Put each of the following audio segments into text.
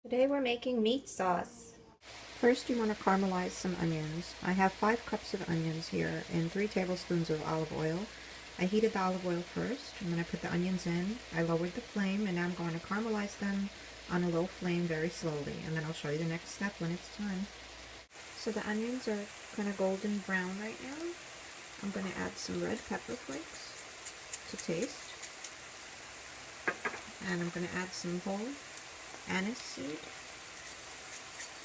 Today we're making meat sauce. First you want to caramelize some onions. I have 5 cups of onions here and 3 tablespoons of olive oil. I heated the olive oil first and then I put the onions in. I lowered the flame and now I'm going to caramelize them on a low flame very slowly, and then I'll show you the next step when it's time. So the onions are kind of golden brown right now. I'm going to add some red pepper flakes to taste. And I'm going to add some whole anise seed.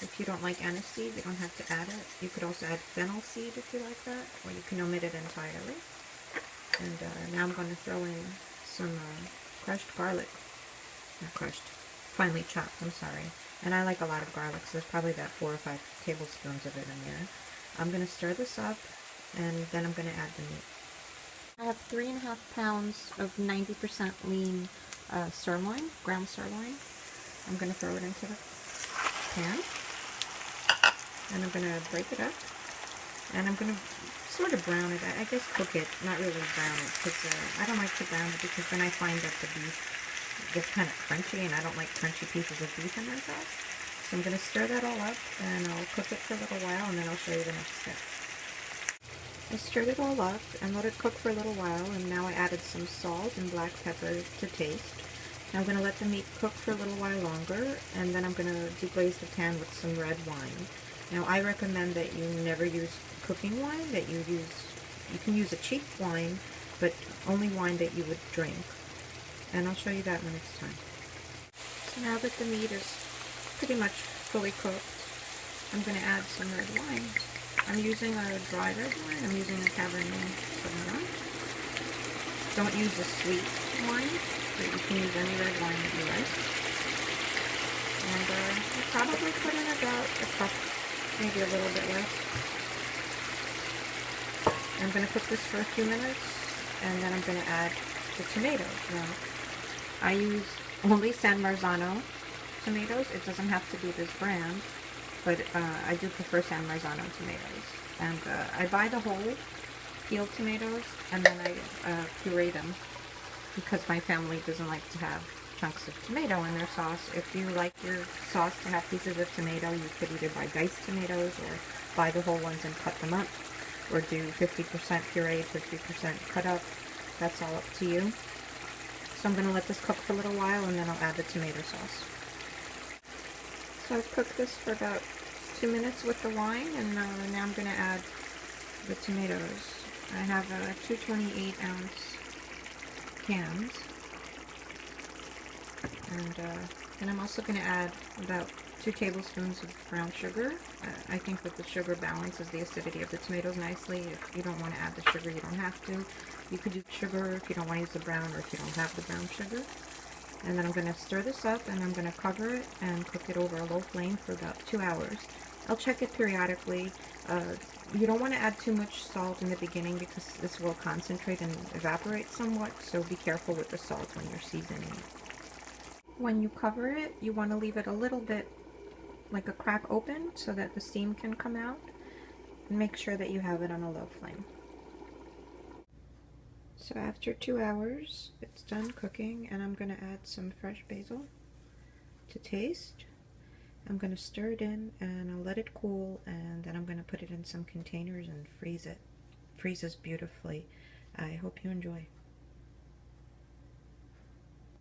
If you don't like anise seed, you don't have to add it. You could also add fennel seed if you like that, or you can omit it entirely. And now I'm going to throw in some crushed garlic. Not crushed, finely chopped, I'm sorry. And I like a lot of garlic, so there's probably about 4 or 5 tablespoons of it in there. I'm going to stir this up, and then I'm going to add the meat. I have 3.5 pounds of 90% lean sirloin, ground sirloin. I'm going to throw it into the pan, and I'm going to break it up, and I'm going to sort of brown it. I guess cook it, not really brown it, because I don't like to brown it because then I find that the beef gets kind of crunchy, and I don't like crunchy pieces of beef in my sauce. So I'm going to stir that all up, and I'll cook it for a little while, and then I'll show you the next step. I stirred it all up and let it cook for a little while, and now I added some salt and black pepper to taste. Now I'm going to let the meat cook for a little while longer, and then I'm going to deglaze the pan with some red wine. Now I recommend that you never use cooking wine, that you can use a cheap wine, but only wine that you would drink. And I'll show you that when it's time. So now that the meat is pretty much fully cooked, I'm going to add some red wine. I'm using a dry red wine. I'm using a Cabernet Sauvignon. Don't use a sweet wine, but you can use any red wine that you like. And I'll probably put in about a cup, maybe a little bit less. I'm going to cook this for a few minutes, and then I'm going to add the tomatoes. Now, I use only San Marzano tomatoes. It doesn't have to be this brand, but I do prefer San Marzano tomatoes. And I buy the whole peeled tomatoes, and then I puree them, because my family doesn't like to have chunks of tomato in their sauce. If you like your sauce to have pieces of tomato, you could either buy diced tomatoes or buy the whole ones and cut them up, or do 50% pureed, 50% cut up. That's all up to you. So I'm going to let this cook for a little while, and then I'll add the tomato sauce. So I've cooked this for about 2 minutes with the wine, and now I'm going to add the tomatoes. I have 2 28-ounce cans, and then I'm also going to add about 2 tablespoons of brown sugar. I think that the sugar balances the acidity of the tomatoes nicely. If you don't want to add the sugar, you don't have to. You could use sugar if you don't want to use the brown, or if you don't have the brown sugar. And then I'm going to stir this up, and I'm going to cover it and cook it over a low flame for about 2 hours. I'll check it periodically. You don't want to add too much salt in the beginning because this will concentrate and evaporate somewhat, so be careful with the salt when you're seasoning it. When you cover it, you want to leave it a little bit like a crack open so that the steam can come out, and make sure that you have it on a low flame. So after 2 hours, it's done cooking, and I'm going to add some fresh basil to taste. I'm going to stir it in, and I'll let it cool, and then I'm going to put it in some containers and freeze it. Freezes beautifully. I hope you enjoy.